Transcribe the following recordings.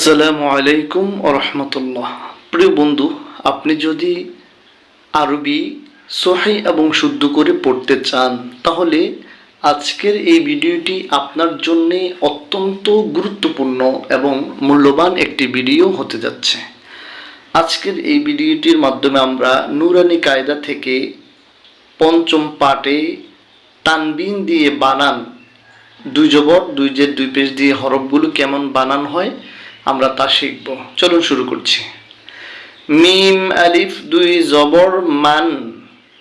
আসসালামু আলাইকুম ওয়া রাহমাতুল্লাহ। প্রিয় বন্ধু, আপনি যদি আরবি সহিহ এবং শুদ্ধ করে পড়তে চান তাহলে আজকের এই ভিডিওটি আপনার জন্য অত্যন্ত গুরুত্বপূর্ণ এবং মূল্যবান একটি ভিডিও হতে যাচ্ছে। আজকের এই ভিডিওটির মাধ্যমে আমরা নুরানি কায়দা থেকে পঞ্চম পাঠে তানবিন দিয়ে বানান, দুই জবর দুই জের দুই পেশ দিয়ে হরফগুলো কেমন বানান হয় আমরা তা শিখব। চলুন শুরু করছি। মিম আলিফ দুই জবর মান,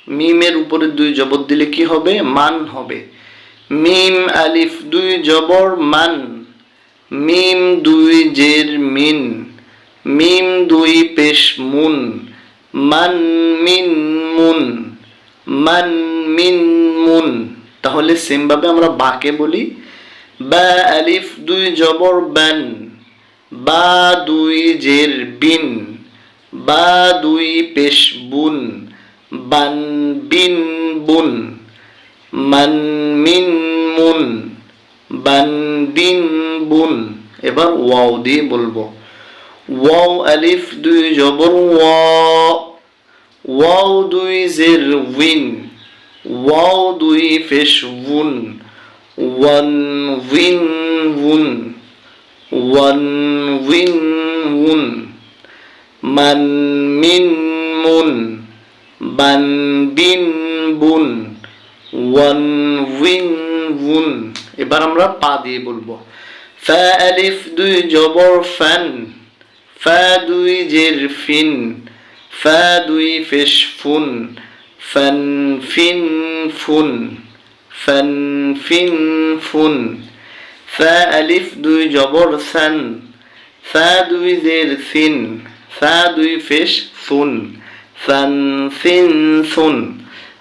মিমের উপরে দুই জবর দিলে কি হবে? মান হবে। মিম আলিফ দুই জবর মান, মিম দুই জের মিন, মিম দুই পেশ মুন, মান মিন মুন, মান মিন মুন। তাহলে সেম ভাবে আমরা বাকে বলি। বা আলিফ দুই জবর বান, বা দুই জের বিন, বা দুই পেশ বুন, বান বিন বুন, মান মিন মুন, বান বিন বুন। এবার ওয়াও দিয়ে বলবো। ওয়াও আলিফ দুই জবর ওয়া, ওয়াও দুই জের উইন, ওয়াও দুই পেশ উন, ওয়ান উইন উন, ওয়ান উইন উন, মান মিন মুন, বান বিন বুন, ওয়ান উইন উন। এবার আমরা পা দিয়ে বলবো। ফা আলিফ দুই জবর ফান, ফা দুই জের ফিন, ফা দুই পেশ ফুন, ফান ফিন ফুন, ফান ফিন ফুন। ফা আলিফ দুই জবর সান, ফা দুই জের সিন, ফা দুই পেশ সুন, সান সিন সুন।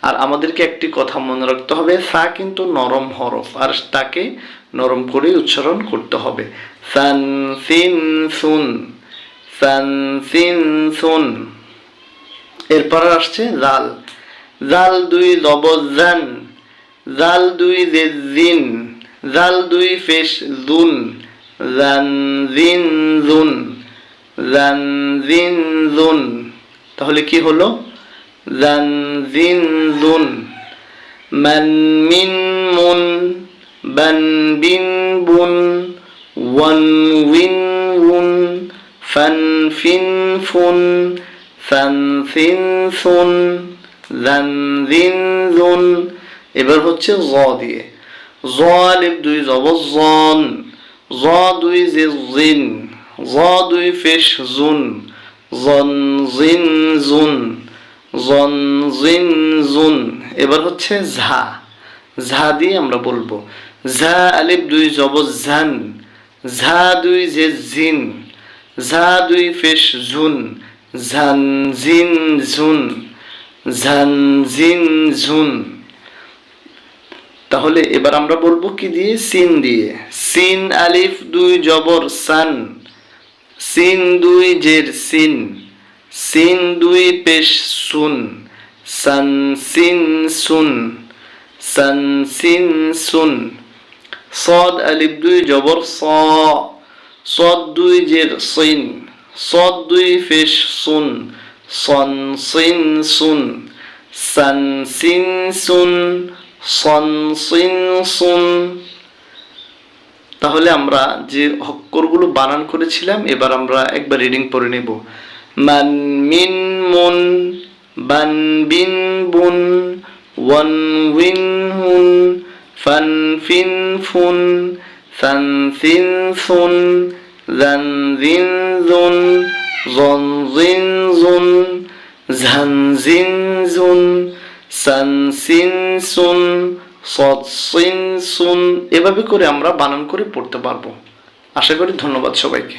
আর আমাদেরকে একটি কথা মনে রাখতে হবে, সা কিন্তু নরম হরফ, আর তাকে নরম করে উচ্চারণ করতে হবে। সান সিন সুন, সান সিন সুন। এরপর আসছে জাল, জাল দুই জবর জান, জাল দুই জের জিন, জাল দুই পেশ জুন, জান জিন জুন, জান জিন জুন। তাহলে কি হলো? জান জিন জুন, মান মিন মুন, বান বিন বুন, ওয়ান উইন উন, ফান ফিন ফুন, সান সিন সুন, জান জিন জুন। এবার হচ্ছে জ দিয়ে। জ আলিফ দুই জবর জন, জ দুই জের জিন, জ দুই পেশ জুন, জন জিন জুন, জন জিন জুন। এবার হচ্ছে ঝা, ঝা দিয়ে আমরা বলবো। ঝা আলিফ দুই জবর ঝান, ঝা দুই জের জিন, ঝা দুই পেশ ঝুন, ঝান জিন ঝুন, ঝান জিন ঝুন। তাহলে এবার আমরা বলবো কি দিয়ে? সিন দিয়ে। সিন আলিফ দুই জবর সান, সিন দুই জের সিন, সিন দুই পেশ সুন, সান সিন সুন, সান সিন সুন। সদ আলিফ দুই জবর স, সদ দুই জের সিন, সদ দুই পেশ সুন, সন সিন সুন, সান সিন সুন, সন সিন সুন। তাহলে আমরা যে অক্ষরগুলো বানান করেছিলাম এবার আমরা একবার রিডিং পড়ে নেব। মান মিন মুন, বান বিন বুন, ওয়ান উইন হুন, ফান ফিন ফুন, সান সিন সুন, জান জিন জুন, জন জিন জুন, ঝান জিন জুন, সান সিন সুন, সদ সিন সুন। এভাবে করে আমরা বানান করে পড়তে পারবো। আশা করি। ধন্যবাদ সবাইকে।